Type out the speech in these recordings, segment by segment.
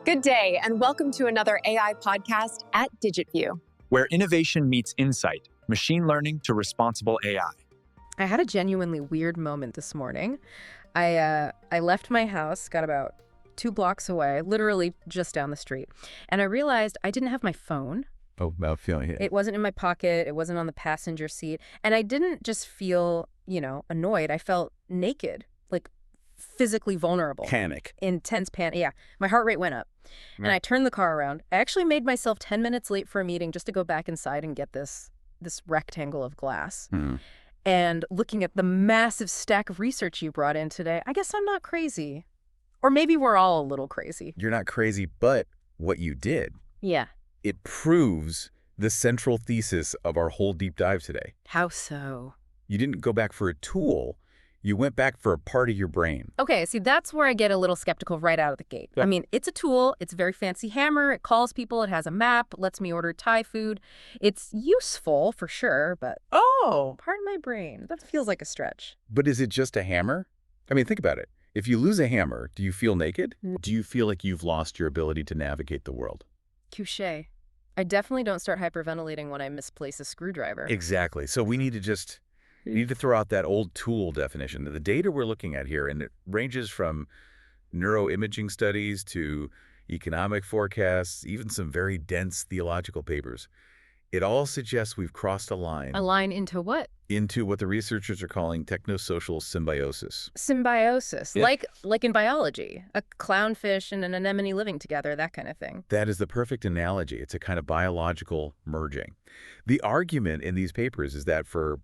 Good day, and welcome to another AI podcast at digitVIEW. Where innovation meets insight, machine learning to responsible AI. I had a genuinely weird moment this morning. I left my house, got about 2 blocks away, literally just down the street, and I realized I didn't have my phone. Oh, about feeling it. It wasn't in my pocket. It wasn't on the passenger seat. And I didn't just feel, annoyed. I felt naked, like physically vulnerable. Panic. Intense panic. Yeah. My heart rate went up. And I turned the car around. I actually made myself 10 minutes late for a meeting just to go back inside and get this rectangle of glass. And looking at the massive stack of research you brought in today, I guess I'm not crazy. Or maybe we're all a little crazy. You're not crazy, but what you did, Yeah. it proves the central thesis of our whole deep dive today. How so? You didn't go back for a tool. You went back for a part of your brain. Okay, see, that's where I get a little skeptical right out of the gate. Yeah. I mean, it's a tool. It's a very fancy hammer. It calls people. It has a map. Lets me order Thai food. It's useful for sure, but part of my brain. That feels like a stretch. But is it just a hammer? I mean, think about it. If you lose a hammer, do you feel naked? Do you feel like you've lost your ability to navigate the world? Touché. I definitely don't start hyperventilating when I misplace a screwdriver. Exactly. So we need to throw out that old tool definition. The data we're looking at here, and it ranges from neuroimaging studies to economic forecasts, even some very dense theological papers. It all suggests we've crossed a line. A line into what? Into what the researchers are calling technosocial symbiosis. Symbiosis. Yeah. Like in biology. A clownfish and an anemone living together, that kind of thing. That is the perfect analogy. It's a kind of biological merging. The argument in these papers is that for,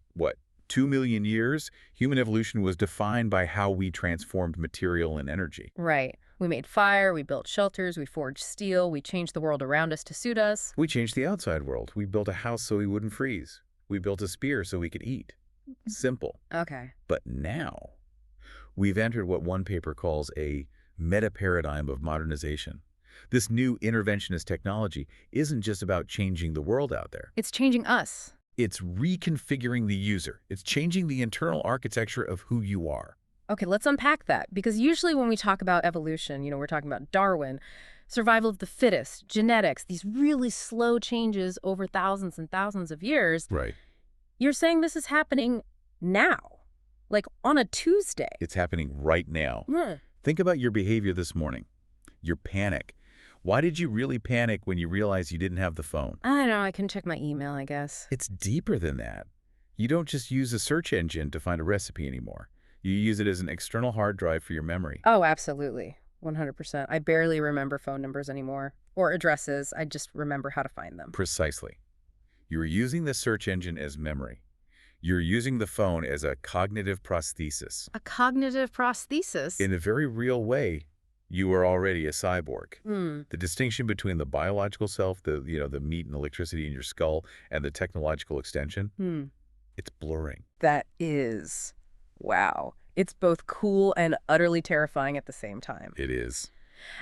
2 million years, human evolution was defined by how we transformed material and energy. Right. We made fire, we built shelters, we forged steel, we changed the world around us to suit us. We changed the outside world. We built a house so we wouldn't freeze. We built a spear so we could eat. Simple. Okay. But now, we've entered what one paper calls a meta-paradigm of modernization. This new interventionist technology isn't just about changing the world out there. It's changing us. It's reconfiguring the user. It's changing the internal architecture of who you are. Okay, let's unpack that. Because usually when we talk about evolution, we're talking about Darwin, survival of the fittest, genetics, these really slow changes over thousands and thousands of years. Right. You're saying this is happening now, like on a Tuesday. It's happening right now. Think about your behavior this morning. Your panic. Why did you really panic when you realized you didn't have the phone? I don't know, I can check my email, I guess. It's deeper than that. You don't just use a search engine to find a recipe anymore. You use it as an external hard drive for your memory. Oh, absolutely. 100%. I barely remember phone numbers anymore or addresses. I just remember how to find them. Precisely. You're using the search engine as memory. You're using the phone as a cognitive prosthesis. A cognitive prosthesis? In a very real way, you are already a cyborg. The distinction between the biological self, the meat and electricity in your skull, and the technological extension, it's blurring. That is, wow. It's both cool and utterly terrifying at the same time. It is.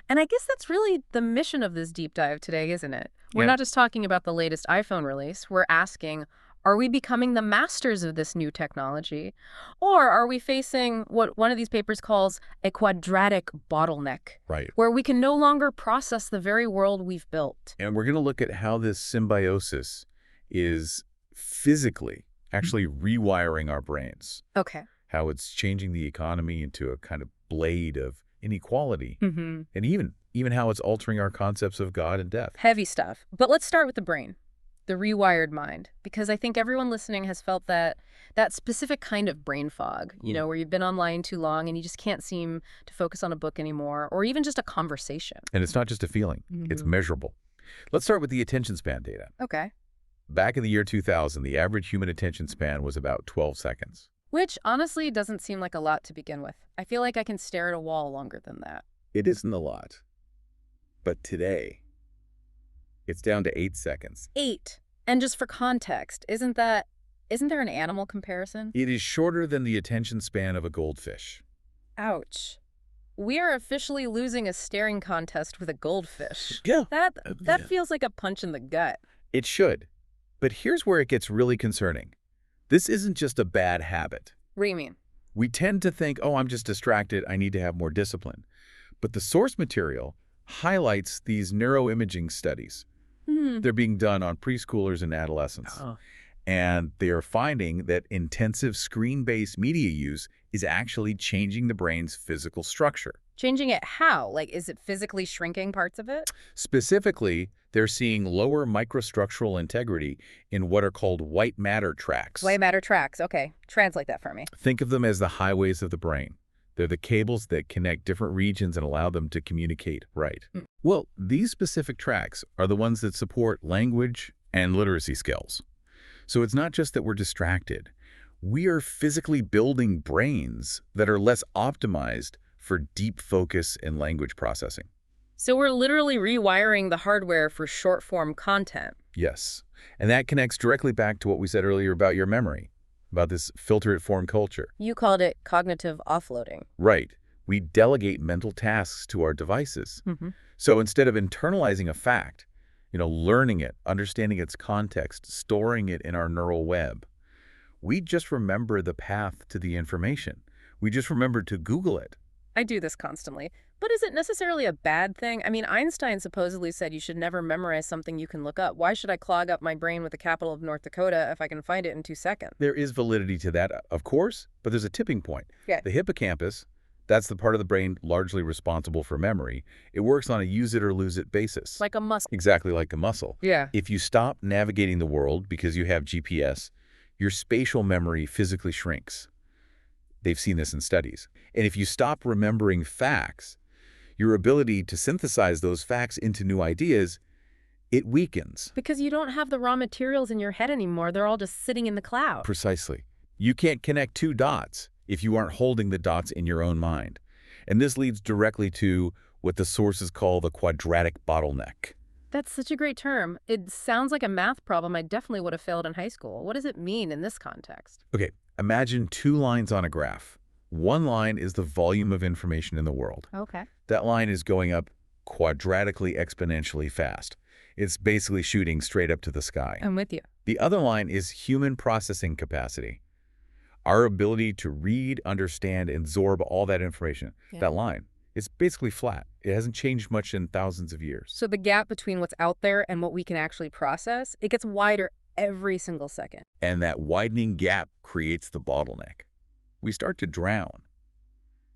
And I guess that's really the mission of this deep dive today, isn't it? We're not just talking about the latest iPhone release. We're asking, are we becoming the masters of this new technology? Or are we facing what one of these papers calls a quadratic bottleneck? Right. Where we can no longer process the very world we've built. And we're going to look at how this symbiosis is physically actually rewiring our brains. Okay. How it's changing the economy into a kind of blade of inequality. And even how it's altering our concepts of God and death. Heavy stuff. But let's start with the brain. The rewired mind, because I think everyone listening has felt that specific kind of brain fog, where you've been online too long and you just can't seem to focus on a book anymore, or even just a conversation. And it's not just a feeling, it's measurable. Let's start with the attention span data. Okay. Back in the year 2000, the average human attention span was about 12 seconds. Which honestly doesn't seem like a lot to begin with. I feel like I can stare at a wall longer than that. It isn't a lot. But today, it's down to 8 seconds. 8. And just for context, isn't there an animal comparison? It is shorter than the attention span of a goldfish. Ouch. We are officially losing a staring contest with a goldfish. Yeah. That feels like a punch in the gut. It should. But here's where it gets really concerning. This isn't just a bad habit. What do you mean? We tend to think, oh, I'm just distracted, I need to have more discipline. But the source material, highlights these neuroimaging studies. They're being done on preschoolers and adolescents. And they are finding that intensive screen-based media use is actually changing the brain's physical structure. Changing it how? Like, is it physically shrinking parts of it? Specifically, they're seeing lower microstructural integrity in what are called white matter tracts. White matter tracks. Okay. Translate that for me. Think of them as the highways of the brain. They're the cables that connect different regions and allow them to communicate, right? Well, these specific tracks are the ones that support language and literacy skills. So it's not just that we're distracted. We are physically building brains that are less optimized for deep focus and language processing. So we're literally rewiring the hardware for short-form content. Yes. And that connects directly back to what we said earlier about your memory, about this filter-it-form culture. You called it cognitive offloading. Right. We delegate mental tasks to our devices. So instead of internalizing a fact, learning it, understanding its context, storing it in our neural web, we just remember the path to the information. We just remember to Google it. I do this constantly. But is it necessarily a bad thing? I mean, Einstein supposedly said you should never memorize something you can look up. Why should I clog up my brain with the capital of North Dakota if I can find it in 2 seconds? There is validity to that, of course, but there's a tipping point. Yeah. The hippocampus, that's the part of the brain largely responsible for memory. It works on a use-it-or-lose-it basis. Like a muscle. Exactly like a muscle. Yeah. If you stop navigating the world because you have GPS, your spatial memory physically shrinks. They've seen this in studies. And if you stop remembering facts, your ability to synthesize those facts into new ideas, it weakens. Because you don't have the raw materials in your head anymore. They're all just sitting in the cloud. Precisely. You can't connect 2 dots if you aren't holding the dots in your own mind. And this leads directly to what the sources call the quadratic bottleneck. That's such a great term. It sounds like a math problem I definitely would have failed in high school. What does it mean in this context? Okay, imagine 2 lines on a graph. One line is the volume of information in the world. Okay. That line is going up quadratically exponentially fast. It's basically shooting straight up to the sky. I'm with you. The other line is human processing capacity. Our ability to read, understand, and absorb all that information. Yeah. That line, it's basically flat. It hasn't changed much in thousands of years. So the gap between what's out there and what we can actually process, it gets wider every single second. And that widening gap creates the bottleneck. We start to drown.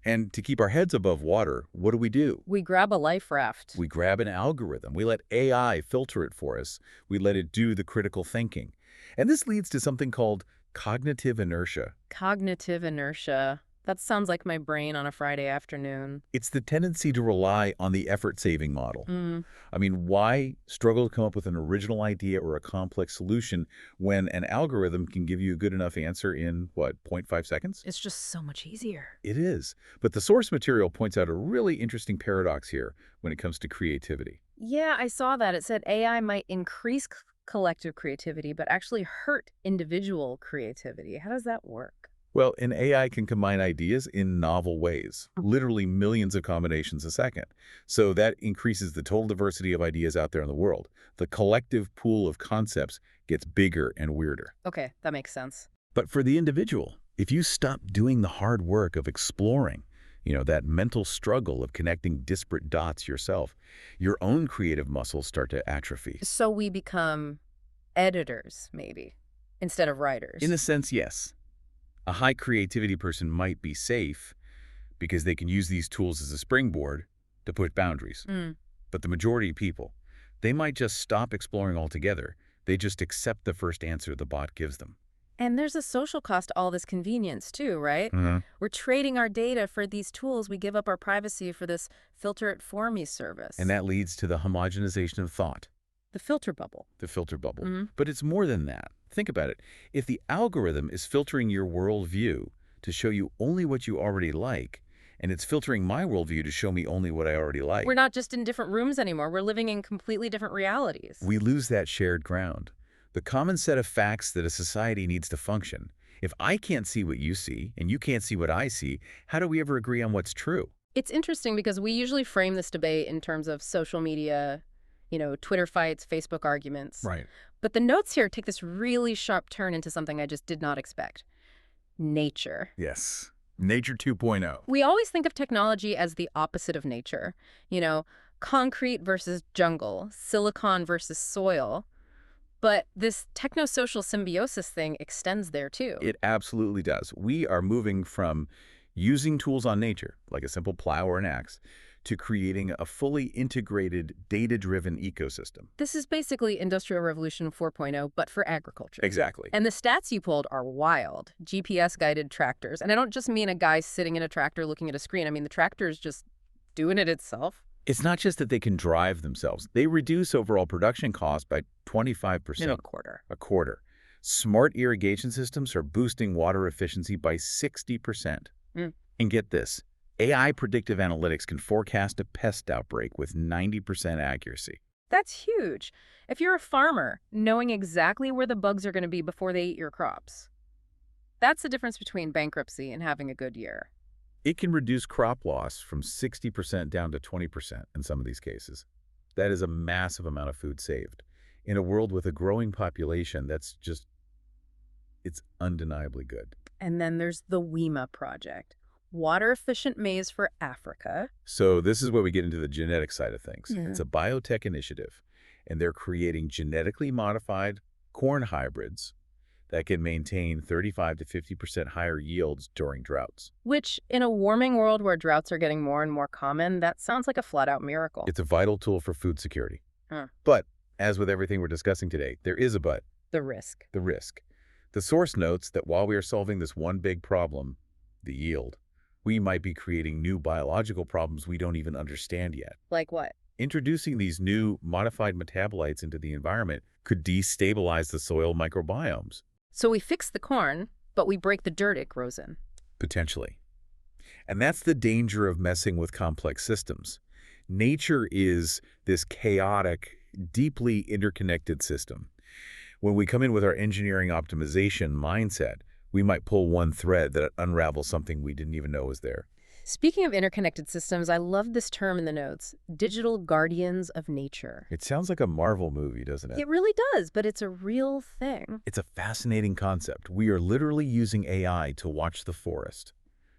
And to keep our heads above water, what do? We grab a life raft. We grab an algorithm. We let AI filter it for us. We let it do the critical thinking. And this leads to something called cognitive inertia. Cognitive inertia. That sounds like my brain on a Friday afternoon. It's the tendency to rely on the effort-saving model. I mean, why struggle to come up with an original idea or a complex solution when an algorithm can give you a good enough answer in, 0.5 seconds? It's just so much easier. It is. But the source material points out a really interesting paradox here when it comes to creativity. Yeah, I saw that. It said AI might increase collective creativity, but actually hurt individual creativity. How does that work? Well, an AI can combine ideas in novel ways, literally millions of combinations a second. So that increases the total diversity of ideas out there in the world. The collective pool of concepts gets bigger and weirder. Okay, that makes sense. But for the individual, if you stop doing the hard work of exploring, that mental struggle of connecting disparate dots yourself, your own creative muscles start to atrophy. So we become editors, maybe, instead of writers. In a sense, yes. A high creativity person might be safe because they can use these tools as a springboard to push boundaries. But the majority of people, they might just stop exploring altogether. They just accept the first answer the bot gives them. And there's a social cost to all this convenience too, right? We're trading our data for these tools. We give up our privacy for this filter-it-for-me service. And that leads to the homogenization of thought. The filter bubble. The filter bubble. But it's more than that. Think about it. If the algorithm is filtering your worldview to show you only what you already like, and it's filtering my worldview to show me only what I already like, we're not just in different rooms anymore. We're living in completely different realities. We lose that shared ground. The common set of facts that a society needs to function. If I can't see what you see, and you can't see what I see, how do we ever agree on what's true? It's interesting because we usually frame this debate in terms of social media, Twitter fights, Facebook arguments. Right. But the notes here take this really sharp turn into something I just did not expect. Nature. Yes. Nature 2.0. We always think of technology as the opposite of nature. concrete versus jungle, silicon versus soil. But this technosocial symbiosis thing extends there too. It absolutely does. We are moving from using tools on nature, like a simple plow or an axe, to creating a fully integrated, data-driven ecosystem. This is basically Industrial Revolution 4.0, but for agriculture. Exactly. And the stats you pulled are wild. GPS-guided tractors. And I don't just mean a guy sitting in a tractor looking at a screen. I mean the tractor is just doing it itself. It's not just that they can drive themselves. They reduce overall production costs by 25%. In a quarter. A quarter. Smart irrigation systems are boosting water efficiency by 60%. And get this, AI predictive analytics can forecast a pest outbreak with 90% accuracy. That's huge. If you're a farmer, knowing exactly where the bugs are going to be before they eat your crops. That's the difference between bankruptcy and having a good year. It can reduce crop loss from 60% down to 20% in some of these cases. That is a massive amount of food saved. In a world with a growing population, it's undeniably good. And then there's the WEMA project, Water Efficient Maize for Africa. So this is where we get into the genetic side of things. Yeah. It's a biotech initiative, and they're creating genetically modified corn hybrids that can maintain 35 to 50% higher yields during droughts. Which, in a warming world where droughts are getting more and more common, that sounds like a flat-out miracle. It's a vital tool for food security. But, as with everything we're discussing today, there is a but. The risk. The risk. The source notes that while we are solving this one big problem, the yield, we might be creating new biological problems we don't even understand yet. Like what? Introducing these new modified metabolites into the environment could destabilize the soil microbiomes. So we fix the corn, but we break the dirt it grows in. Potentially. And that's the danger of messing with complex systems. Nature is this chaotic, deeply interconnected system. When we come in with our engineering optimization mindset, we might pull one thread that unravels something we didn't even know was there. Speaking of interconnected systems, I love this term in the notes, digital guardians of nature. It sounds like a Marvel movie, doesn't it? It really does, but it's a real thing. It's a fascinating concept. We are literally using AI to watch the forest,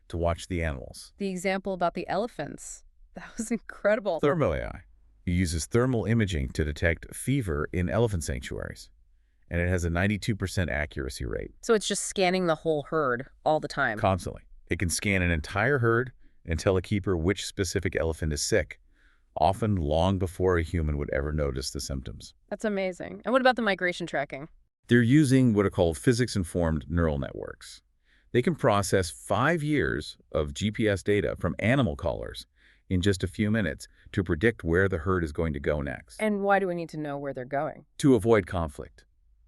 to watch the animals. The example about the elephants, that was incredible. Thermo AI. It uses thermal imaging to detect fever in elephant sanctuaries, and it has a 92% accuracy rate. So it's just scanning the whole herd all the time. Constantly. It can scan an entire herd and tell a keeper which specific elephant is sick, often long before a human would ever notice the symptoms. That's amazing. And what about the migration tracking? They're using what are called physics-informed neural networks. They can process 5 years of GPS data from animal collars in just a few minutes to predict where the herd is going to go next. And why do we need to know where they're going? To avoid conflict,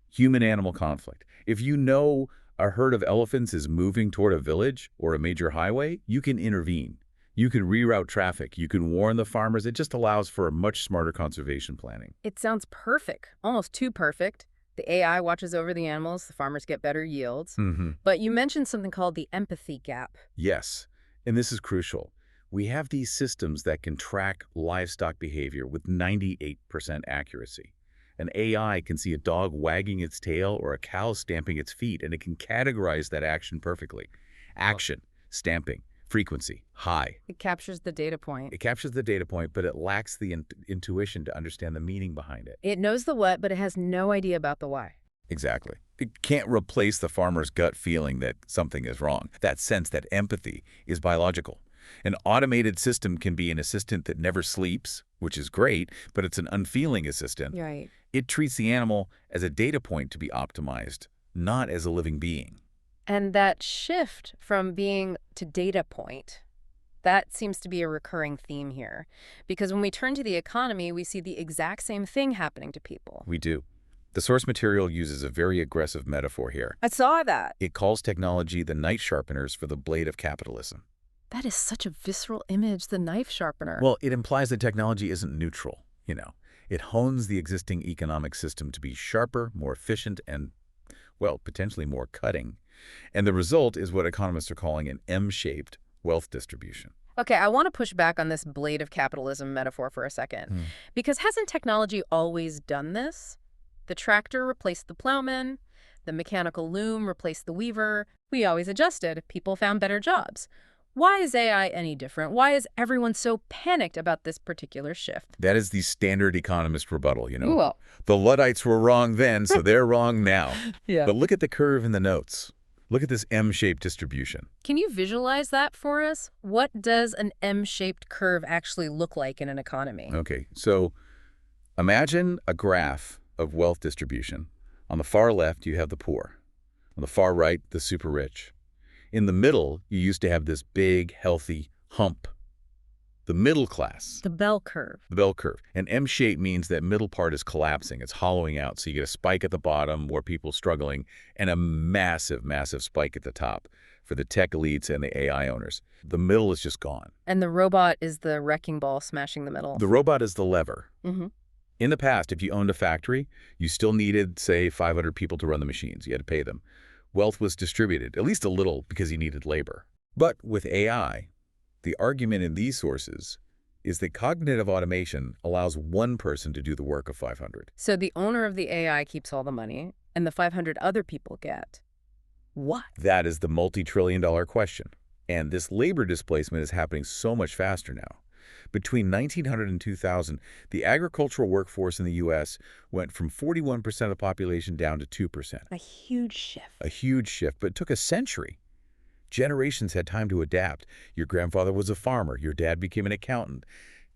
human-animal conflict. If you know a herd of elephants is moving toward a village or a major highway, you can intervene. You can reroute traffic. You can warn the farmers. It just allows for a much smarter conservation planning. It sounds perfect, almost too perfect. The AI watches over the animals, the farmers get better yields. But you mentioned something called the empathy gap. Yes, and this is crucial. We have these systems that can track livestock behavior with 98% accuracy. An AI can see a dog wagging its tail or a cow stamping its feet, and it can categorize that action perfectly. Action, stamping, frequency, high. It captures the data point. It captures the data point, but it lacks the intuition to understand the meaning behind it. It knows the what, but it has no idea about the why. Exactly. It can't replace the farmer's gut feeling that something is wrong. That sense, that empathy, is biological. An automated system can be an assistant that never sleeps, which is great, but it's an unfeeling assistant. Right. It treats the animal as a data point to be optimized, not as a living being. And that shift from being to data point, that seems to be a recurring theme here. Because when we turn to the economy, we see the exact same thing happening to people. We do. The source material uses a very aggressive metaphor here. I saw that. It calls technology the knife sharpeners for the blade of capitalism. That is such a visceral image, the knife sharpener. Well, it implies that technology isn't neutral, It hones the existing economic system to be sharper, more efficient, and, well, potentially more cutting. And the result is what economists are calling an M-shaped wealth distribution. Okay, I want to push back on this blade of capitalism metaphor for a second. Because hasn't technology always done this? The tractor replaced the plowman. The mechanical loom replaced the weaver. We always adjusted. People found better jobs. Why is AI any different? Why is everyone so panicked about this particular shift? That is the standard economist rebuttal, you know. Well, The Luddites were wrong then, so they're wrong now. yeah. But look at the curve in the notes. Look at this M-shaped distribution. Can you visualize that for us? What does an M-shaped curve actually look like in an economy? Okay, so imagine a graph of wealth distribution. On the far left, you have the poor. On the far right, the super rich. In the middle, you used to have this big, healthy hump. The middle class. The bell curve. The bell curve. An M shape means that middle part is collapsing. It's hollowing out. So you get a spike at the bottom where people are struggling and a massive, massive spike at the top for the tech elites and the AI owners. The middle is just gone. And the robot is the wrecking ball smashing the middle. The robot is the lever. Mm-hmm. In the past, if you owned a factory, you still needed, say, 500 people to run the machines. You had to pay them. Wealth was distributed, at least a little, because you needed labor. But with AI, the argument in these sources is that cognitive automation allows one person to do the work of 500. So the owner of the AI keeps all the money, and the 500 other people get what? That is the multi-trillion-dollar question. And this labor displacement is happening so much faster now. Between 1900 and 2000, the agricultural workforce in the U.S. went from 41% of the population down to 2%. A huge shift. A huge shift, but it took a century. Generations had time to adapt. Your grandfather was a farmer. Your dad became an accountant.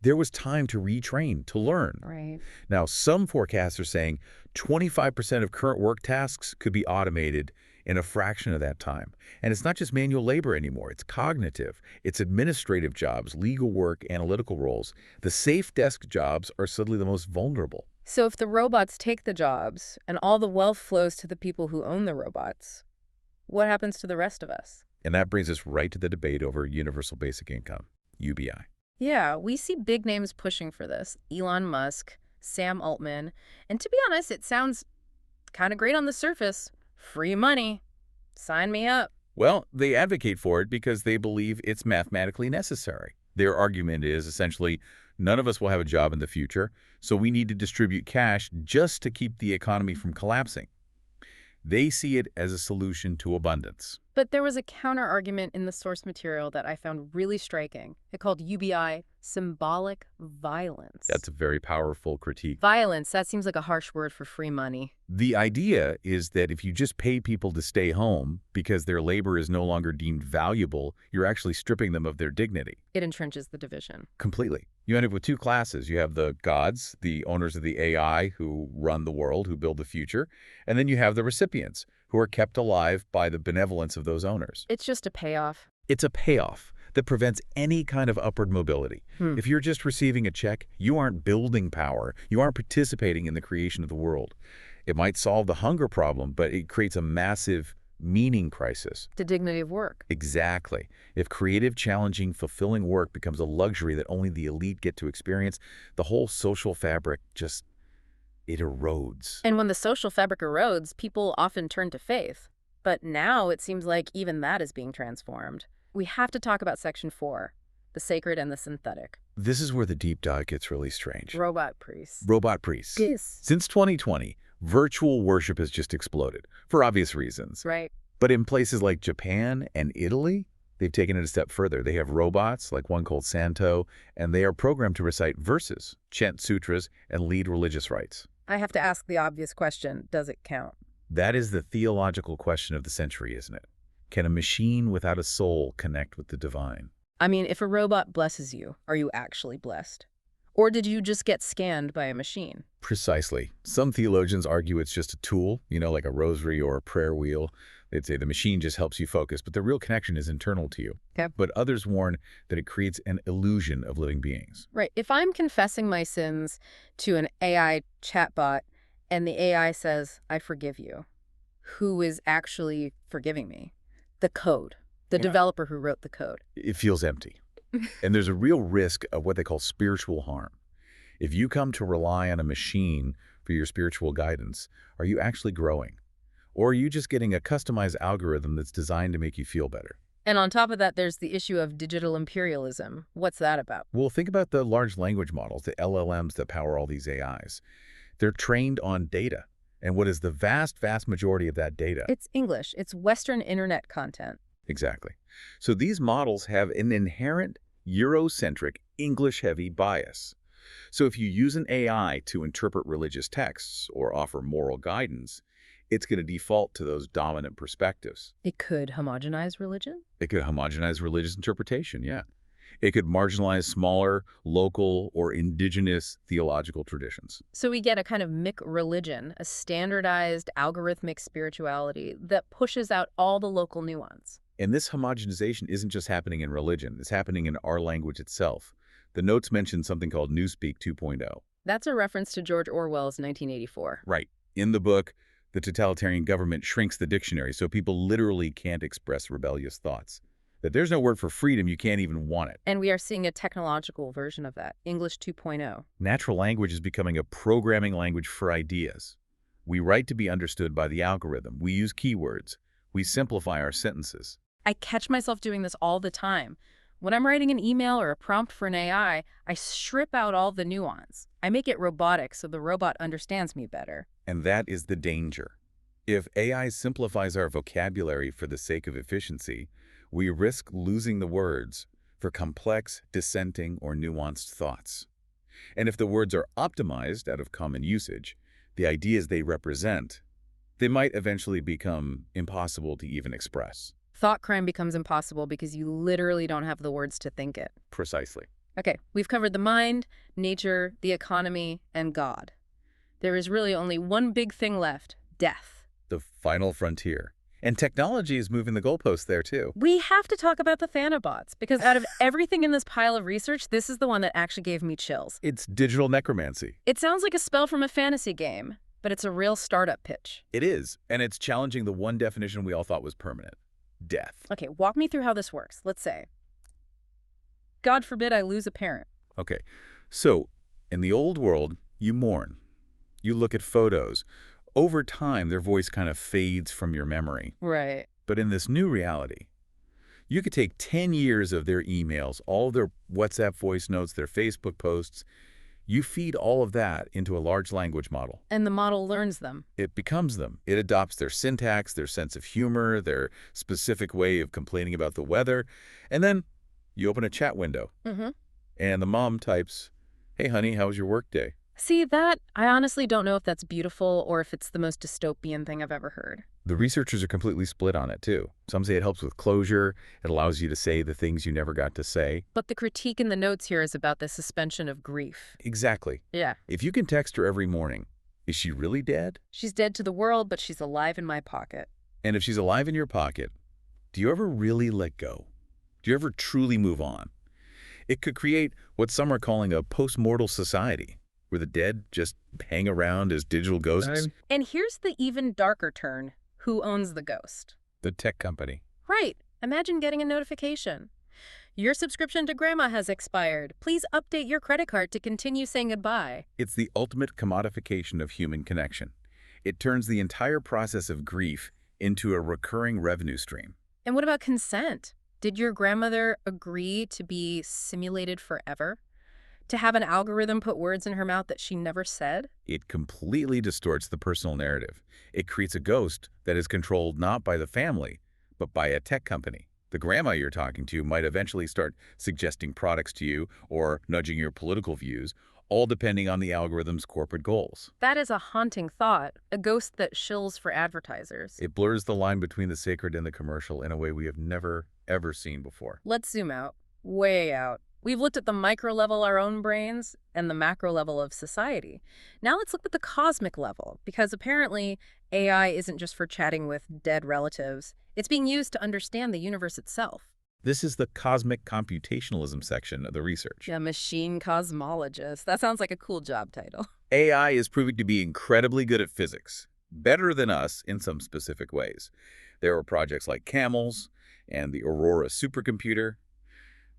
There was time to retrain, to learn. Right. Now, some forecasts are saying 25% of current work tasks could be automated in a fraction of that time. And it's not just manual labor anymore. It's cognitive. It's administrative jobs, legal work, analytical roles. The safe desk jobs are suddenly the most vulnerable. So if the robots take the jobs and all the wealth flows to the people who own the robots, what happens to the rest of us? And that brings us right to the debate over universal basic income, UBI. Yeah, we see big names pushing for this. Elon Musk, Sam Altman. And to be honest, it sounds kind of great on the surface. Free money. Sign me up. Well, they advocate for it because they believe it's mathematically necessary. Their argument is essentially, none of us will have a job in the future, so we need to distribute cash just to keep the economy from collapsing. They see it as a solution to abundance. But there was a counter-argument in the source material that I found really striking. It called UBI symbolic violence. That's a very powerful critique. Violence, that seems like a harsh word for free money. The idea is that if you just pay people to stay home because their labor is no longer deemed valuable, you're actually stripping them of their dignity. It entrenches the division. Completely. You end up with two classes. You have the gods, the owners of the AI who run the world, who build the future, and then you have the recipients who are kept alive by the benevolence of those owners. It's just a payoff. It's a payoff that prevents any kind of upward mobility. If you're just receiving a check, you aren't building power. You aren't participating in the creation of the world. It might solve the hunger problem, but it creates a massive meaning crisis. The dignity of work. Exactly. If creative, challenging, fulfilling work becomes a luxury that only the elite get to experience, the whole social fabric just, it erodes. And when the social fabric erodes, people often turn to faith. But now it seems like even that is being transformed. We have to talk about Section 4, the sacred and the synthetic. This is where the deep dive gets really strange. Robot priests. Robot priests. Yes. Since 2020, virtual worship has just exploded, for obvious reasons. Right. But in places like Japan and Italy, they've taken it a step further. They have robots, like one called Santo, and they are programmed to recite verses, chant sutras, and lead religious rites. I have to ask the obvious question, does it count? That is the theological question of the century, isn't it? Can a machine without a soul connect with the divine? I mean, if a robot blesses you, are you actually blessed? Or did you just get scanned by a machine? Precisely. Some theologians argue it's just a tool, like a rosary or a prayer wheel. They'd say the machine just helps you focus, but the real connection is internal to you. Okay. But others warn that it creates an illusion of living beings. Right. If I'm confessing my sins to an AI chatbot and the AI says, I forgive you, who is actually forgiving me? The code. The developer who wrote the code. It feels empty. And there's a real risk of what they call spiritual harm. If you come to rely on a machine for your spiritual guidance, are you actually growing? Or are you just getting a customized algorithm that's designed to make you feel better? And on top of that, there's the issue of digital imperialism. What's that about? Well, think about the large language models, the LLMs that power all these AIs. They're trained on data. And what is the vast, vast majority of that data? It's English. It's Western internet content. Exactly. So these models have an inherent Eurocentric, English-heavy bias. So if you use an AI to interpret religious texts or offer moral guidance, it's going to default to those dominant perspectives. It could homogenize religion? It could homogenize religious interpretation, yeah. It could marginalize smaller, local, or indigenous theological traditions. So we get a kind of MIC religion, a standardized algorithmic spirituality that pushes out all the local nuance. And this homogenization isn't just happening in religion. It's happening in our language itself. The notes mention something called Newspeak 2.0. That's a reference to George Orwell's 1984. Right. In the book, the totalitarian government shrinks the dictionary so people literally can't express rebellious thoughts. That there's no word for freedom, you can't even want it. And we are seeing a technological version of that, English 2.0. Natural language is becoming a programming language for ideas. We write to be understood by the algorithm. We use keywords. We simplify our sentences. I catch myself doing this all the time. When I'm writing an email or a prompt for an AI, I strip out all the nuance. I make it robotic so the robot understands me better. And that is the danger. If AI simplifies our vocabulary for the sake of efficiency, we risk losing the words for complex, dissenting, or nuanced thoughts. And if the words are optimized out of common usage, the ideas they represent, they might eventually become impossible to even express. Thought crime becomes impossible because you literally don't have the words to think it. Precisely. Okay, we've covered the mind, nature, the economy, and God. There is really only one big thing left: death. The final frontier. And technology is moving the goalposts there, too. We have to talk about the Thanabots, because out of everything in this pile of research, this is the one that actually gave me chills. It's digital necromancy. It sounds like a spell from a fantasy game, but it's a real startup pitch. It is, and it's challenging the one definition we all thought was permanent: death. Okay, walk me through how this works. Let's say, God forbid I lose a parent. Okay, so in the old world, you mourn. You look at photos. Over time, their voice kind of fades from your memory. Right. But in this new reality, you could take 10 years of their emails, all their WhatsApp voice notes, their Facebook posts. You feed all of that into a large language model. And the model learns them. It becomes them. It adopts their syntax, their sense of humor, their specific way of complaining about the weather. And then you open a chat window. And the mom types, "Hey, honey, how was your work day?" See, that, I honestly don't know if that's beautiful or if it's the most dystopian thing I've ever heard. The researchers are completely split on it, too. Some say it helps with closure. It allows you to say the things you never got to say. But the critique in the notes here is about the suspension of grief. Exactly. Yeah. If you can text her every morning, is she really dead? She's dead to the world, but she's alive in my pocket. And if she's alive in your pocket, do you ever really let go? Do you ever truly move on? It could create what some are calling a post-mortal society, where the dead just hang around as digital ghosts. And here's the even darker turn. Who owns the ghost? The tech company. Right. Imagine getting a notification. Your subscription to Grandma has expired. Please update your credit card to continue saying goodbye. It's the ultimate commodification of human connection. It turns the entire process of grief into a recurring revenue stream. And what about consent? Did your grandmother agree to be simulated forever? To have an algorithm put words in her mouth that she never said? It completely distorts the personal narrative. It creates a ghost that is controlled not by the family, but by a tech company. The grandma you're talking to might eventually start suggesting products to you or nudging your political views, all depending on the algorithm's corporate goals. That is a haunting thought, a ghost that shills for advertisers. It blurs the line between the sacred and the commercial in a way we have never, ever seen before. Let's zoom out, way out. We've looked at the micro level, our own brains, and the macro level of society. Now let's look at the cosmic level, because apparently AI isn't just for chatting with dead relatives. It's being used to understand the universe itself. This is the cosmic computationalism section of the research. A machine cosmologist. That sounds like a cool job title. AI is proving to be incredibly good at physics, better than us in some specific ways. There are projects like CAMELS and the Aurora supercomputer.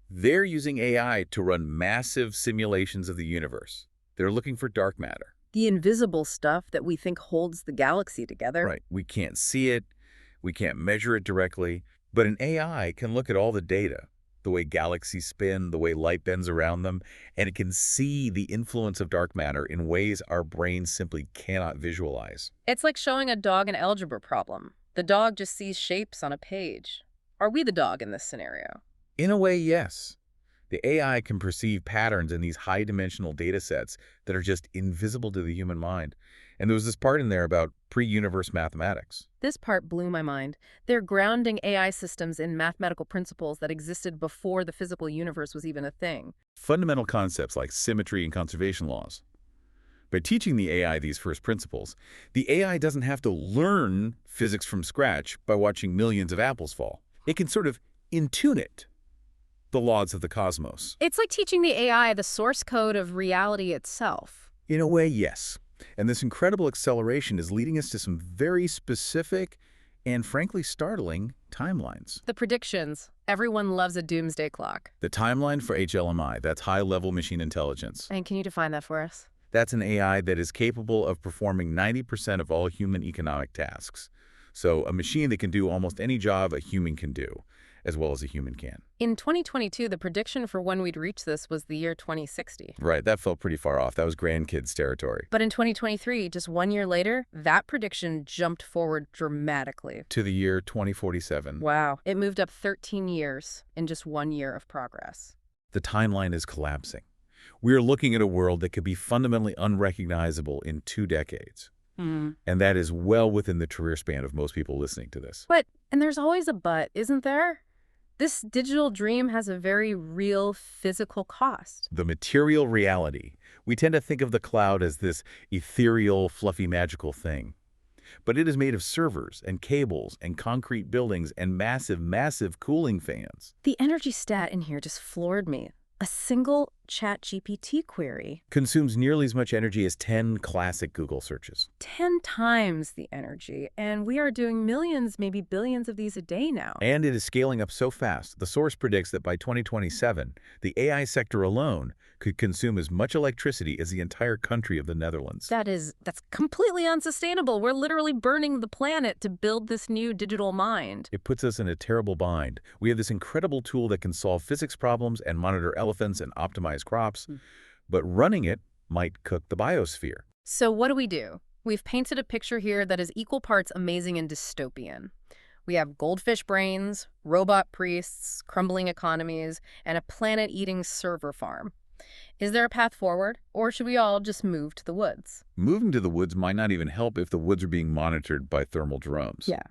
They're using AI to run massive simulations of the universe. They're looking for dark matter. The invisible stuff that we think holds the galaxy together. Right. We can't see it. We can't measure it directly. But an AI can look at all the data, the way galaxies spin, the way light bends around them, and it can see the influence of dark matter in ways our brains simply cannot visualize. It's like showing a dog an algebra problem. The dog just sees shapes on a page. Are we the dog in this scenario? In a way, yes. The AI can perceive patterns in these high-dimensional data sets that are just invisible to the human mind. And there was this part in there about pre-universe mathematics. This part blew my mind. They're grounding AI systems in mathematical principles that existed before the physical universe was even a thing. Fundamental concepts like symmetry and conservation laws. By teaching the AI these first principles, the AI doesn't have to learn physics from scratch by watching millions of apples fall. It can sort of intune it, the laws of the cosmos. It's like teaching the AI the source code of reality itself. In a way, yes. And this incredible acceleration is leading us to some very specific and frankly startling timelines. The predictions. Everyone loves a doomsday clock. The timeline for HLMI, that's high-level machine intelligence. And can you define that for us? That's an AI that is capable of performing 90% of all human economic tasks. So a machine that can do almost any job a human can do, as well as a human can. In 2022, the prediction for when we'd reach this was the year 2060. Right, that felt pretty far off. That was grandkids' territory. But in 2023, just 1 year later, that prediction jumped forward dramatically. To the year 2047. Wow. It moved up 13 years in just 1 year of progress. The timeline is collapsing. We are looking at a world that could be fundamentally unrecognizable in 2 decades. And that is well within the career span of most people listening to this. And there's always a but, isn't there? This digital dream has a very real physical cost. The material reality. We tend to think of the cloud as this ethereal, fluffy, magical thing. But it is made of servers and cables and concrete buildings and massive, massive cooling fans. The energy stat in here just floored me. A single ChatGPT query. Consumes nearly as much energy as 10 classic Google searches. 10 times the energy. And we are doing millions, maybe billions of these a day now. And it is scaling up so fast, the source predicts that by 2027, the AI sector alone could consume as much electricity as the entire country of the Netherlands. That's completely unsustainable. We're literally burning the planet to build this new digital mind. It puts us in a terrible bind. We have this incredible tool that can solve physics problems and monitor elephants and optimize crops, but running it might cook the biosphere. So what do? We've painted a picture here that is equal parts amazing and dystopian. We have goldfish brains, robot priests, crumbling economies, and a planet-eating server farm. Is there a path forward, or should we all just move to the woods? Moving to the woods might not even help if the woods are being monitored by thermal drones. Yeah.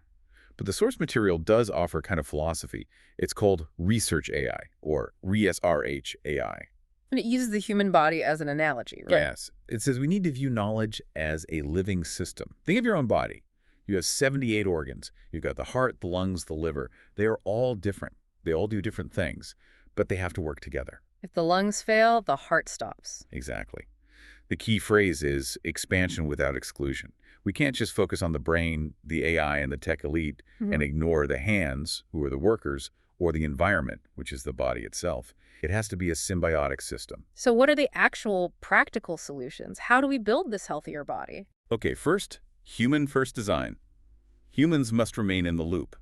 But the source material does offer a kind of philosophy. It's called research AI, or ReSRH AI. And it uses the human body as an analogy, right? Yes. It says we need to view knowledge as a living system. Think of your own body. You have 78 organs. You've got the heart, the lungs, the liver. They are all different. They all do different things, but they have to work together. If the lungs fail, the heart stops. Exactly. The key phrase is expansion without exclusion. We can't just focus on the brain, the AI, and the tech elite and ignore the hands, who are the workers, or the environment, which is the body itself. It has to be a symbiotic system. So what are the actual practical solutions? How do we build this healthier body? Okay, first, human-first design. Humans must remain in the loop,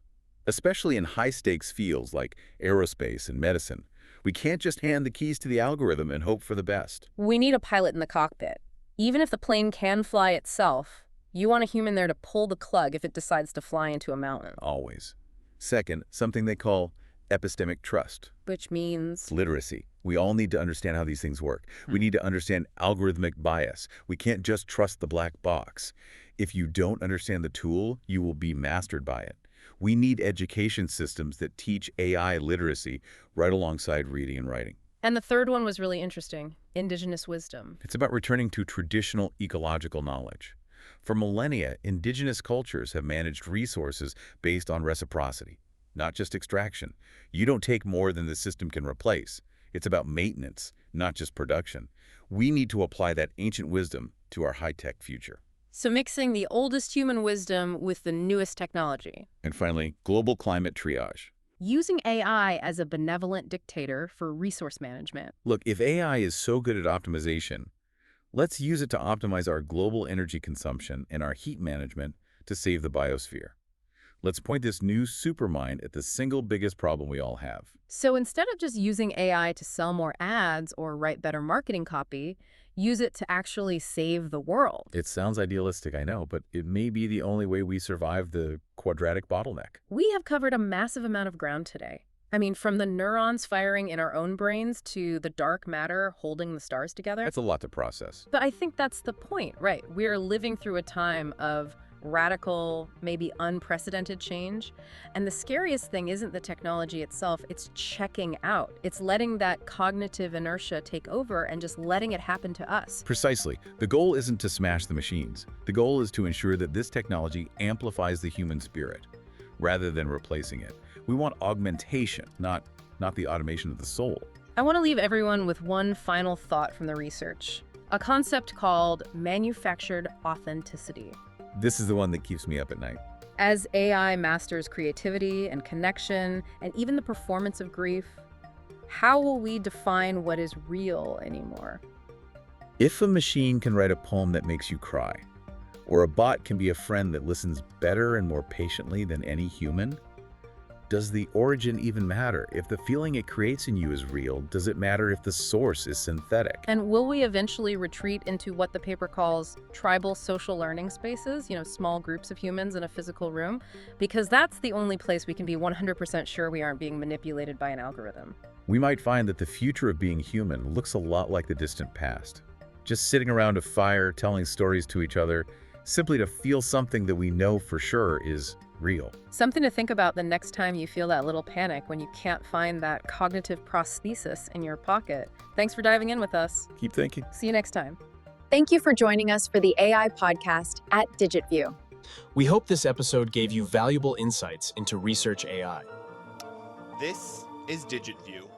especially in high-stakes fields like aerospace and medicine. We can't just hand the keys to the algorithm and hope for the best. We need a pilot in the cockpit. Even if the plane can fly itself, you want a human there to pull the plug if it decides to fly into a mountain. Always. Second, something they call epistemic trust. Which means? Literacy. We all need to understand how these things work. We need to understand algorithmic bias. We can't just trust the black box. If you don't understand the tool, you will be mastered by it. We need education systems that teach AI literacy right alongside reading and writing. And the third one was really interesting, indigenous wisdom. It's about returning to traditional ecological knowledge. For millennia, indigenous cultures have managed resources based on reciprocity, not just extraction. You don't take more than the system can replace. It's about maintenance, not just production. We need to apply that ancient wisdom to our high-tech future. So mixing the oldest human wisdom with the newest technology. And finally, global climate triage. Using AI as a benevolent dictator for resource management. Look, if AI is so good at optimization, let's use it to optimize our global energy consumption and our heat management to save the biosphere. Let's point this new supermind at the single biggest problem we all have. So instead of just using AI to sell more ads or write better marketing copy, use it to actually save the world. It sounds idealistic, I know, but it may be the only way we survive the quadratic bottleneck. We have covered a massive amount of ground today. I mean, from the neurons firing in our own brains to the dark matter holding the stars together. That's a lot to process. But I think that's the point, right? We're living through a time of radical, maybe unprecedented change. And the scariest thing isn't the technology itself, it's checking out. It's letting that cognitive inertia take over and just letting it happen to us. Precisely. The goal isn't to smash the machines. The goal is to ensure that this technology amplifies the human spirit, rather than replacing it. We want augmentation, not the automation of the soul. I want to leave everyone with one final thought from the research, a concept called manufactured authenticity. This is the one that keeps me up at night. As AI masters creativity and connection, and even the performance of grief, how will we define what is real anymore? If a machine can write a poem that makes you cry, or a bot can be a friend that listens better and more patiently than any human, does the origin even matter? If the feeling it creates in you is real, does it matter if the source is synthetic? And will we eventually retreat into what the paper calls tribal social learning spaces, small groups of humans in a physical room? Because that's the only place we can be 100% sure we aren't being manipulated by an algorithm. We might find that the future of being human looks a lot like the distant past. Just sitting around a fire, telling stories to each other, simply to feel something that we know for sure is real. Something to think about the next time you feel that little panic when you can't find that cognitive prosthesis in your pocket. Thanks for diving in with us. Keep thinking. See you next time. Thank you for joining us for the AI podcast at digitVIEW. We hope this episode gave you valuable insights into research AI. This is digitVIEW.